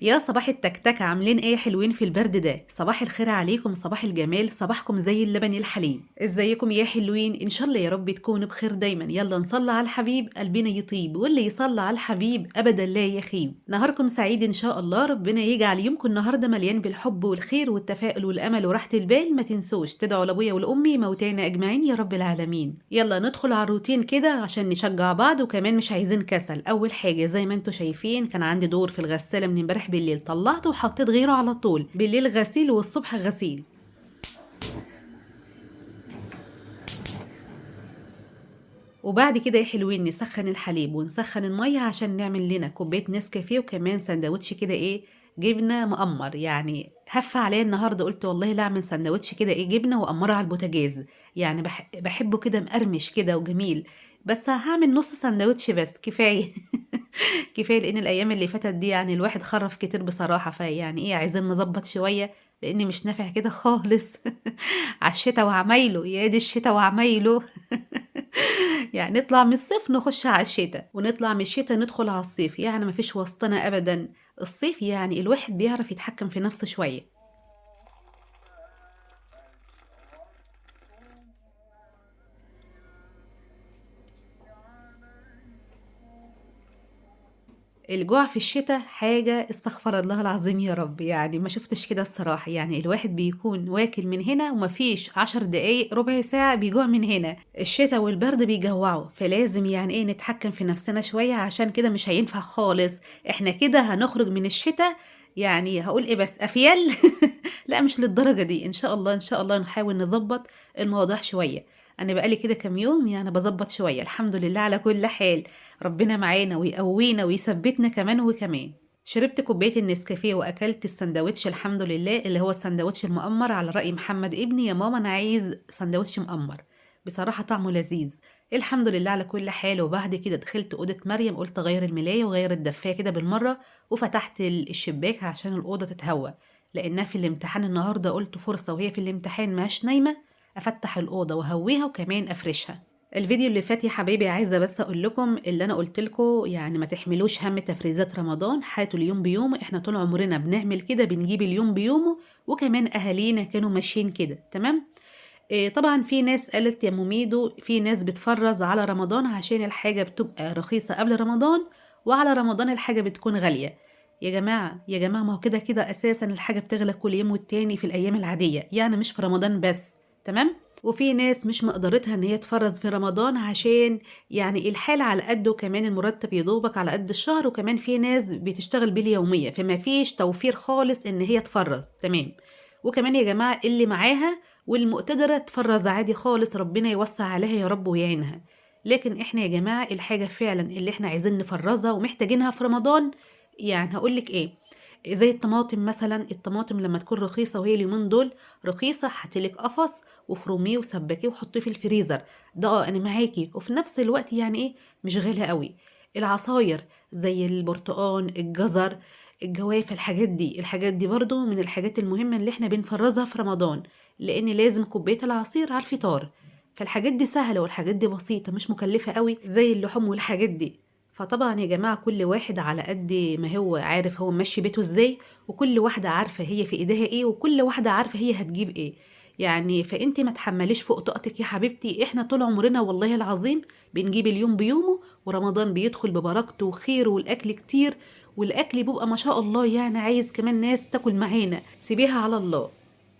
يا صباح التكتكة، عاملين ايه حلوين في البرد ده؟ صباح الخير عليكم، صباح الجمال، صباحكم زي اللبن الحليب. ازيكم يا حلوين؟ ان شاء الله يا رب تكونوا بخير دايما. يلا نصلي على الحبيب قلبنا يطيب، واللي يصلي على الحبيب ابدا لا يخيب. نهاركم سعيد ان شاء الله، ربنا يجعل يومكم النهارده مليان بالحب والخير والتفاؤل والامل وراحة البال. ما تنسوش تدعوا لابويا والامي موتانا اجمعين يا رب العالمين. يلا ندخل على الروتين كده عشان نشجع بعض، وكمان مش عايزين كسل. اول حاجه زي ما انتم شايفين كان عندي دور في الغساله من امبارح بالليل، طلعته وحطيت غيره على طول. بالليل غسيل والصبح غسيل. وبعد كده يا حلوين نسخن الحليب ونسخن الميه عشان نعمل لنا كوبايه نسكافيه، وكمان سندوتش كده ايه، جبنه مقمر. يعني هف عليا النهارده، قلت والله لا اعمل سندوتش كده ايه، جبنه وامرها على البوتاجاز. يعني بحبه كده مقرمش كده وجميل. بس هعمل نص سندوتش بس كفايه. كفايه لان الايام اللي فاتت دي يعني الواحد خرف كتير بصراحه، فيعني ايه عايزين نظبط شويه، لان مش نافع كده خالص. على الشتا وعمايله، يا دي الشتا وعمايله. يعني نطلع من الصيف نخش على الشتا، ونطلع من الشتا ندخل على الصيف، يعني مفيش وسطنا ابدا. الصيف يعني الواحد بيعرف يتحكم في نفسه شويه. الجوع في الشتا حاجة استغفر الله العظيم يا رب، يعني ما شفتش كده الصراحة. يعني الواحد بيكون واكل من هنا ومفيش 10 دقايق ربع ساعة بيجوع من هنا. الشتا والبرد بيجوعوا، فلازم يعني ايه نتحكم في نفسنا شوية، عشان كده مش هينفع خالص. احنا كده هنخرج من الشتا، يعني هقول ايه بس افيال. لا مش للدرجة دي، ان شاء الله ان شاء الله نحاول نظبط الموضوع شوية. انا بقالي كده كام يوم يعني بظبط شوية، الحمد لله على كل حال. ربنا معانا ويقوينا ويثبتنا كمان وكمان. شربت كوباية النسكافيه وأكلت السندوتش الحمد لله، اللي هو السندوتش المقمر على رأي محمد ابني، يا ماما أنا عايز سندوتش مقمر. بصراحة طعمه لذيذ. الحمد لله على كل حال. وبعد كده دخلت أوضة مريم، قلت أغير الملاية وغير الدفاية كده بالمرة، وفتحت الشباك عشان الأوضة تتهوى، لأنها في الامتحان النهاردة. قلت فرصة وهي في الامتحان ماهاش نايمة، أفتح الأوضة وهويها وكمان أفرشها. الفيديو اللي فات يا حبايبي عايزه بس اقول لكم اللي انا قلت لكم، يعني ما تحملوش هم تفريزات رمضان، هاتوا اليوم بيومه. احنا طول عمرنا بنعمل كده، بنجيب اليوم بيومه، وكمان اهالينا كانوا ماشيين كده تمام. إيه طبعا في ناس قالت يا مميدو، في ناس بتفرز على رمضان عشان الحاجه بتبقى رخيصه قبل رمضان، وعلى رمضان الحاجه بتكون غاليه. يا جماعه يا جماعه، ما هو كده كده اساسا الحاجه بتغلى كل يوم والتاني في الايام العاديه، يعني مش في رمضان بس. تمام. وفي ناس مش مقدرتها ان هي تفرز في رمضان، عشان يعني الحال على قده، وكمان المرتب يدوبك على قد الشهر، وكمان في ناس بتشتغل باليومية، فما فيش توفير خالص ان هي تفرز. تمام. وكمان يا جماعة اللي معاها والمقتدرة تفرز عادي خالص، ربنا يوسع عليها يا رب ويعينها. لكن احنا يا جماعة الحاجة فعلا اللي احنا عايزين نفرزها ومحتاجينها في رمضان، يعني هقولك ايه، زي الطماطم مثلا. الطماطم لما تكون رخيصة، وهي اليومين دول رخيصة، هاتلك قفص وفروميه وسبكيه وحطيه في الفريزر. ده انا معاكي، وفي نفس الوقت يعني ايه مش غالي قوي. العصاير زي البرتقال، الجزر، الجوافة، الحاجات دي برضو من الحاجات المهمة اللي احنا بنفرزها في رمضان، لان لازم كوباية العصير على الفطار. فالحاجات دي سهلة والحاجات دي بسيطة، مش مكلفة قوي زي اللحوم والحاجات دي. فطبعا يا جماعة كل واحد على قد ما هو عارف هو ماشي بيته ازاي، وكل واحدة عارفة هي في ايديها ايه، وكل واحدة عارفة هي هتجيب ايه. يعني فانتي ما تحمليش فوق طاقتك يا حبيبتي. احنا طول عمرنا والله العظيم بنجيب اليوم بيومه، ورمضان بيدخل ببركته وخيره والاكل كتير، والاكل بيبقى ما شاء الله، يعني عايز كمان ناس تاكل معانا، سيبيها على الله.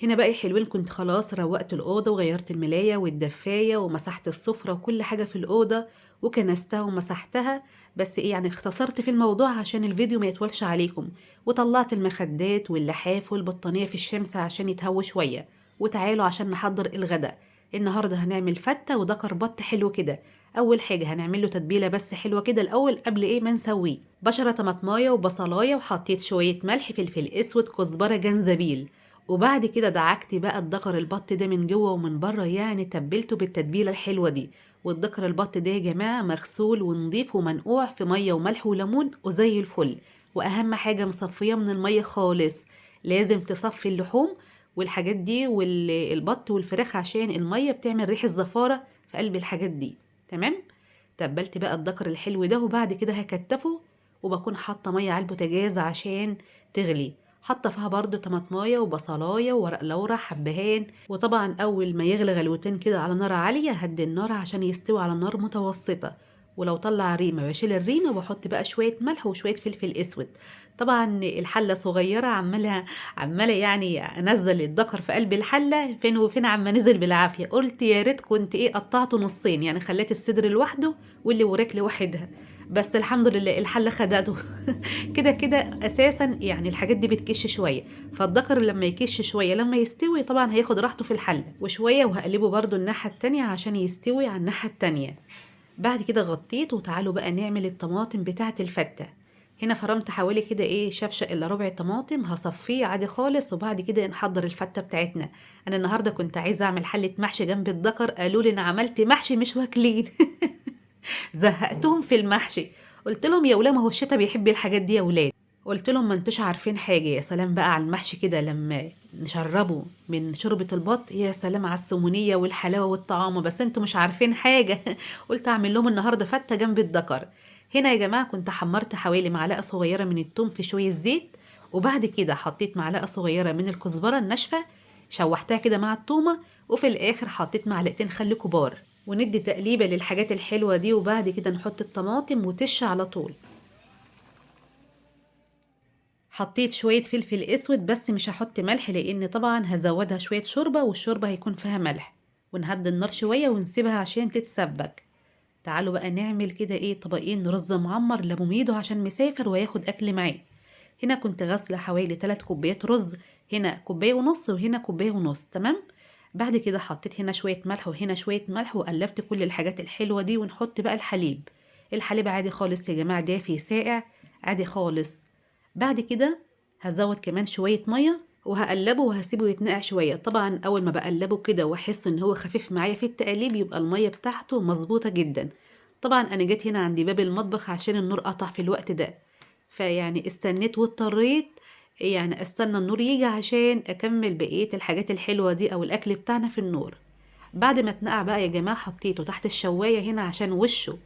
هنا بقى يا حلوين كنت خلاص روقت الأوضة وغيرت الملاية والدفاية ومسحت السفرة وكل حاجة في الأوضة، وكنستها ومسحتها. بس ايه يعني اختصرت في الموضوع عشان الفيديو ما يطولش عليكم. وطلعت المخدات واللحاف والبطانية في الشمس عشان يتهوى شوية. وتعالوا عشان نحضر الغداء. النهاردة هنعمل فتة وده بط حلو كده. أول حاجة هنعمل له تتبيلة بس حلوة كده الأول قبل ايه ما نسويه. بشرة طماطماية وبصلاية، وحطيت شوية ملح، فلفل أسود، كزبرة، جنزبيل. وبعد كده دعكت بقى الدكر البط ده من جوه ومن بره، يعني تبلته بالتتبيلة الحلوة دي. والدكر البط ده يا جماعة مغسول ونضيف ومنقوع في مية وملح وليمون وزي الفل. وأهم حاجة مصفية من المية خالص. لازم تصفي اللحوم والحاجات دي والبط والفراخ، عشان المية بتعمل ريح الزفارة في قلب الحاجات دي. تمام. تبلت بقى الدكر الحلو ده، وبعد كده هكتفه. وبكون حاطة مية على البوتاجاز عشان تغلي، حاطة فيها برضو طماطماية وبصلاية وورق لورا حبهان. وطبعا أول ما يغلي غلوتين كده على نار عالية هدي النار عشان يستوي على نار متوسطة. ولو طلع ريمة بشيل الريمة وبحط بقى شوية ملح وشوية فلفل أسود. طبعا الحلة صغيرة، عمالة يعني أنزل الدكر في قلب الحلة، فين وفين عما نزل بالعافية. قلت يا ريت كنت قطعته نصين، يعني خليت الصدر لوحده واللي وراك لوحدها، بس الحمد لله الحلة خدته. كده كده اساسا يعني الحاجات دي بتكش شويه، فالذكر لما يكش شويه لما يستوي طبعا هياخد راحته في الحله وشويه، وهقلبه برضو الناحيه التانية عشان يستوي على الناحيه التانية. بعد كده غطيت، وتعالوا بقى نعمل الطماطم بتاعه الفته. هنا فرمت حوالي كده شفشق الا ربع طماطم، هصفيه عادي خالص، وبعد كده نحضر الفته بتاعتنا. انا النهارده كنت عايزه اعمل حله محشي جنب الذكر، قالوا لي انا عملت محشي مش واكلين. زهقتهم في المحشي. قلت لهم يا ولاد ما هو الشتا بيحب الحاجات دي يا ولاد. قلت لهم ما انتوش عارفين حاجه، يا سلام بقى على المحشي كده لما نشربه من شوربه البط، يا سلام على السمونيه والحلاوه والطعامه، بس انتوا مش عارفين حاجه. قلت اعمل لهم النهارده فته جنب الدكر. هنا يا جماعه كنت حمرت حوالي معلقه صغيره من التوم في شويه زيت، وبعد كده حطيت معلقه صغيره من الكزبره الناشفه، شوحتها كده مع التومه، وفي الاخر حطيت معلقتين خل كبار، وندي تقليبه للحاجات الحلوه دي، وبعد كده نحط الطماطم وتش على طول. حطيت شوية فلفل اسود بس مش هحط ملح، لان طبعا هزودها شوية شوربة والشوربة هيكون فيها ملح، ونهدي النار شوية ونسيبها عشان تتسبك. تعالوا بقى نعمل كده طبقين رز معمر لابو ميدو عشان مسافر وياخد اكل معاه. هنا كنت غاسلة حوالي 3 كوبايات رز، هنا كوباية ونص وهنا كوباية ونص، تمام. بعد كده حطيت هنا شوية ملح وهنا شوية ملح، وقلبت كل الحاجات الحلوة دي، ونحط بقى الحليب. الحليب عادي خالص يا جماعة، دافي ساقع عادي خالص. بعد كده هزود كمان شوية مية وهقلبه وهسيبه يتنقع شوية. طبعا اول ما بقلبه كده واحس ان هو خفيف معايا في التقليب يبقى المية بتاعته مظبوطة جدا. طبعا انا جيت هنا عندي باب المطبخ عشان النور قطع في الوقت ده، فيعني استنيت واضطريت يعني استنى النور يجي عشان اكمل بقية الحاجات الحلوة دي او الاكل بتاعنا في النور. بعد ما اتنقع بقى يا جماعة حطيته تحت الشواية هنا عشان وشه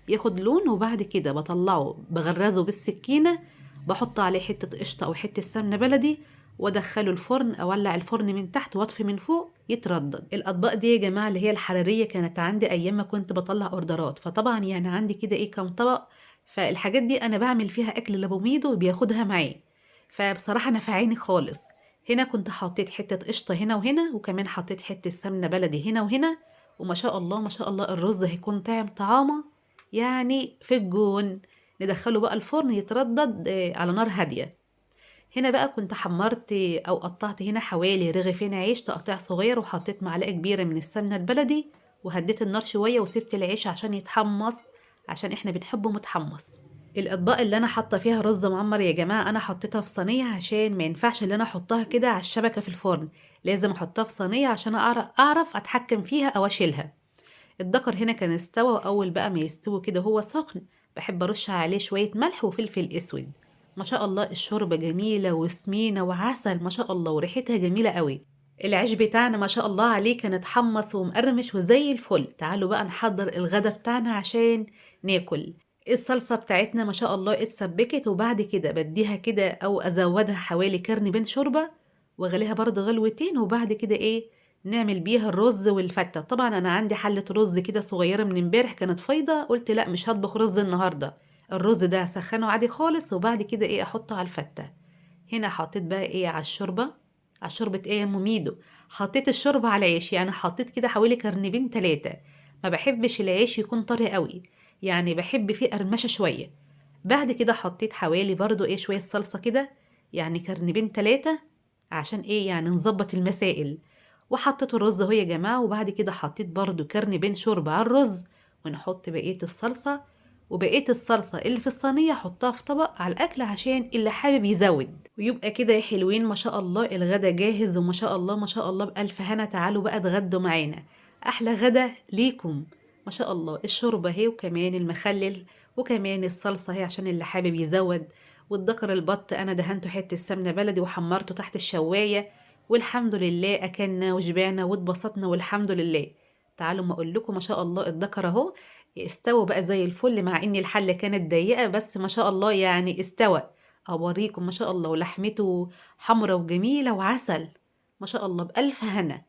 ياخد لون، وبعد كده بطلعه بغرزه بالسكينة، بحط عليه حتة قشطة او حتة سمنة بلدي، وادخله الفرن، اولع الفرن من تحت واطفي من فوق يتردد. الاطباق دي يا جماعة اللي هي الحرارية كانت عندي ايام ما كنت بطلع اوردرات، فطبعا يعني عندي كده كام طبق، فالحاجات دي انا بعمل فيها اكل لابوميدو بياخدها معاه، فبصراحة نفعاني خالص. هنا كنت حطيت حتة قشطة هنا وهنا، وكمان حطيت حتة سمنة بلدي هنا وهنا، وما شاء الله ما شاء الله الرز هيكون طعم طعامة يعني في الجون. ندخله بقى الفرن يتردد على نار هادية. هنا بقى كنت حمرت او قطعت هنا حوالي رغيفين عيش تقطيع صغير، وحطيت معلقة كبيرة من السمنة البلدي، وهديت النار شوية وسبت العيش عشان يتحمص، عشان احنا بنحبه متحمص. الاطباق اللي انا حاطه فيها رز معمر يا جماعه انا حطيتها في صينيه، عشان ما ينفعش ان انا احطها كده على الشبكه في الفرن، لازم احطها في صينيه عشان اعرف اتحكم فيها او اشيلها. الدكر هنا كان استوى، واول بقى ما يستوي كده هو سخن بحب ارش عليه شويه ملح وفلفل اسود. ما شاء الله الشوربه جميله وسمينه وعسل ما شاء الله، وريحتها جميله قوي. العيش بتاعنا ما شاء الله عليه كان اتحمص ومقرمش وزي الفل. تعالوا بقى نحضر الغدا بتاعنا عشان ناكل. الصلصة بتاعتنا ما شاء الله اتسبكت، وبعد كده بديها كده او ازودها حوالي كرن بين شوربة، واغليها برضه غلوتين، وبعد كده نعمل بيها الرز والفتة. طبعا انا عندي حلة رز كده صغيرة من امبارح كانت فايضة، قلت لا مش هطبخ رز النهاردة، الرز ده سخنه عادي خالص، وبعد كده احطه على الفتة. هنا حطيت بقى على الشوربة، على شوربة يا ام ميدو، حطيت الشوربة على العيش، يعني حطيت كده حوالي كرنبين 3. ما بحبش العيش يكون طري قوي، يعني بحب فيه قرمشة شوية. بعد كده حطيت حوالي برضو شوية صلصة كده، يعني كرنبين 3، عشان يعني نظبط المسائل. وحطيت الرز اهو يا جماعة، وبعد كده حطيت برضو كرنبين شوربة على الرز، ونحط بقية الصلصة، وبقية الصلصة اللي في الصينية حطها في طبق على الأكل عشان اللي حابب يزود، ويبقى كده يا حلوين. ما شاء الله الغدا جاهز، وما شاء الله ما شاء الله بألف هنا. تعالوا بقى اتغدوا معانا، أحلى غدا ليكم. ما شاء الله الشوربة اهي، وكمان المخلل، وكمان الصلصة اهي عشان اللي حابب يزود. والدكر البط أنا دهنته حتة سمنة بلدي وحمرته تحت الشواية، والحمد لله أكلنا وشبعنا واتبسطنا والحمد لله. تعالوا ما أقول لكم ما شاء الله الدكر اهو استوى بقى زي الفل، مع ان الحلة كانت ضيقة بس ما شاء الله يعني استوى. اوريكم ما شاء الله، ولحمته حمرا وجميلة وعسل، ما شاء الله بألف هنا،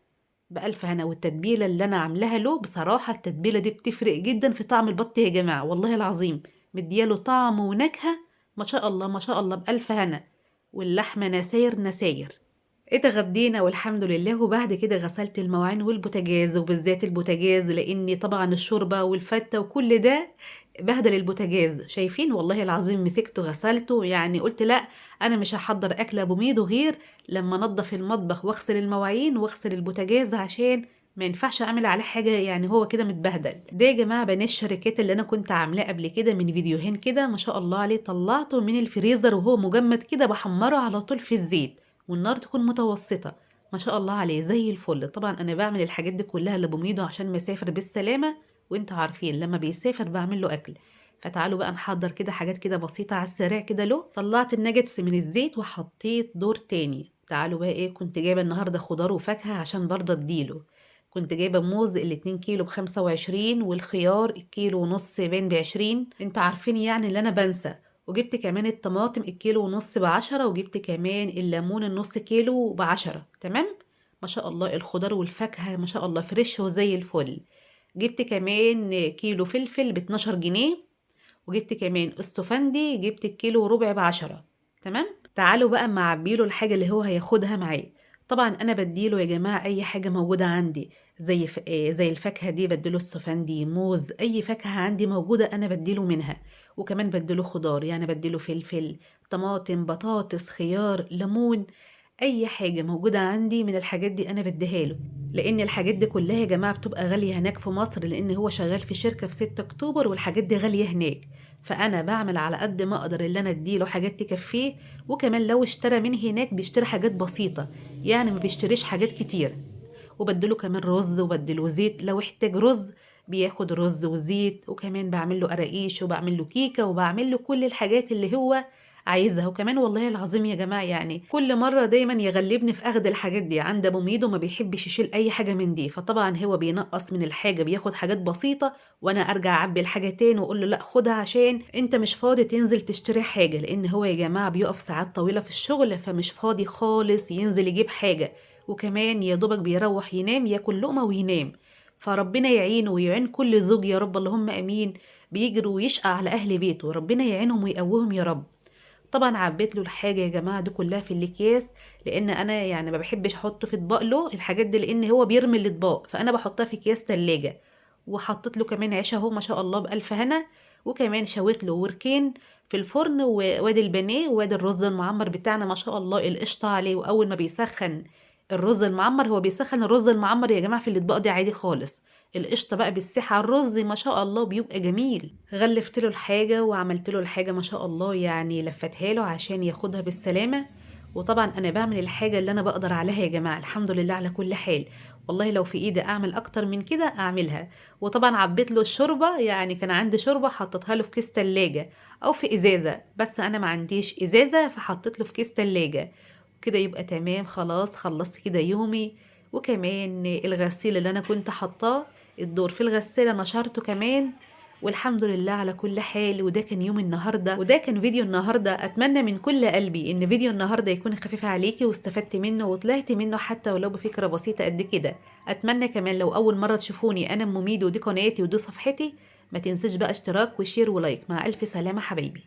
بألف هنا. والتتبيلة اللي أنا عاملاها له بصراحة التتبيلة دي بتفرق جدا في طعم البط يا جماعة، والله العظيم مدياله طعم ونكهة ما شاء الله ما شاء الله بألف هنا. واللحمة نساير نساير. اتغدينا والحمد لله، وبعد كده غسلت المواعين والبوتاجاز، وبالذات البوتاجاز لأني طبعا الشوربة والفتة وكل ده بهدل البوتاجاز. شايفين والله العظيم مسكته غسلته، يعني قلت لا أنا مش هحضر أكل أبو ميدو غير لما أنضف المطبخ واغسل المواعين واغسل البوتاجاز، عشان ما ينفعش اعمل عليه حاجه يعني هو كده متبهدل. ده يا جماعه بنات الشركات اللي انا كنت عاملاه قبل كده من فيديوهين كده، ما شاء الله عليه، طلعته من الفريزر وهو مجمد كده، بحمره على طول في الزيت والنار تكون متوسطه، ما شاء الله عليه زي الفل. طبعا انا بعمل الحاجات دي كلها لابو ميدو عشان مسافر بالسلامه، وانتوا عارفين لما بيسافر بعمل له اكل. فتعالوا بقى نحضر كده حاجات كده بسيطه على السريع كده له. طلعت الناجتس من الزيت وحطيت دور تاني. تعالوا بقى ايه، كنت جايبه النهارده خضار وفاكهه عشان برضه اديله. كنت جايبه موز الاتنين كيلو ب25، والخيار الكيلو ونص باين ب20، انتوا عارفين يعني اللي انا بنسى. وجبت كمان الطماطم الكيلو ونص ب10، وجبت كمان الليمون النص كيلو ب10. تمام. ما شاء الله الخضار والفاكهة ما شاء الله فريش وزي الفل. جبت كمان كيلو فلفل ب12 جنيه، وجبت كمان استفندي جبت الكيلو وربع ب10. تمام. تعالوا بقى اما اعبيله الحاجة اللي هو هياخدها معاه. طبعا انا بديله يا جماعة اي حاجة موجودة عندي، زي الفاكهة دي بديله السفندي، موز، اي فاكهة عندي موجودة انا بديله منها. وكمان بديله خضار، يعني بديله فلفل، طماطم، بطاطس، خيار، ليمون، اي حاجة موجودة عندي من الحاجات دي انا بديها له. لان الحاجات دي كلها يا جماعة بتبقى غالية هناك في مصر، لان هو شغال في شركة في 6 اكتوبر والحاجات دي غالية هناك. فانا بعمل على قد ما اقدر اللي انا اديله حاجات تكفيه. وكمان لو اشترى من هناك بيشتري حاجات بسيطة، يعني ما بيشتريش حاجات كتير. وبديله كمان رز وبديله زيت لو احتاج رز، بياخد رز وزيت. وكمان بعمل له قراقيش وبعمل له كيكة وبعمل له كل الحاجات اللي هو عايزها. وكمان والله العظيم يا جماعة يعني كل مرة دايما يغلبني في أخذ الحاجات دي. عند أبو ميدو ما بيحبش يشيل أي حاجة من دي، فطبعا هو بينقص من الحاجة، بياخد حاجات بسيطة، وأنا أرجع أعبي الحاجة تاني وأقول له لا خدها عشان أنت مش فاضي تنزل تشتري حاجة. لأن هو يا جماعة بيقف ساعات طويلة في الشغل، فمش فاضي خالص ينزل يجيب حاجة. وكمان يا دوبك بيروح ينام ياكل لقمة وينام. فربنا يعينه ويعين كل زوج يا رب، اللهم امين. بيجروا ويشقى على اهل بيته، ربنا يعينهم ويقويهم يا رب. طبعا عبيت له الحاجه يا جماعه دي كلها في الاكياس، لان انا يعني ما بحبش احطه في اطباق له الحاجات دي، لان هو بيرمي الاطباق، فانا بحطها في اكياس تلاجة. وحطيت له كمان عيش اهو ما شاء الله بالف هنا. وكمان شويت له وركين في الفرن، وادي البانيه وادي الرز المعمر بتاعنا ما شاء الله القشطه عليه. واول ما بيسخن الرز المعمر، هو بيسخن الرز المعمر يا جماعه في الاطباق دي عادي خالص، القشطه بقى بالسيح على الرز ما شاء الله بيبقى جميل. غلفت له الحاجه وعملت له الحاجه ما شاء الله، يعني لفتها له عشان ياخدها بالسلامه. وطبعا انا بعمل الحاجه اللي انا بقدر عليها يا جماعه، الحمد لله على كل حال. والله لو في ايدي اعمل اكتر من كده اعملها. وطبعا عبيت له الشوربه، يعني كان عندي شوربه حطيتها له في كيس تلاجة او في ازازه، بس انا ما عنديش ازازه فحطيت له في كيس تلاجة. كده يبقى تمام خلاص، خلصت كده يومي. وكمان الغسيل اللي انا كنت حطاه الدور في الغسالة نشرته كمان. والحمد لله على كل حال. وده كان يوم النهاردة، وده كان فيديو النهاردة. أتمنى من كل قلبي إن فيديو النهاردة يكون خفيف عليكي واستفدت منه وطلعت منه حتى ولو بفكرة بسيطة قد كده. أتمنى كمان لو أول مرة تشوفوني أنا أم ميدو، ودي قناتي ودي صفحتي، ما تنسيش بقى اشتراك وشير ولايك. مع ألف سلامة حبايبي.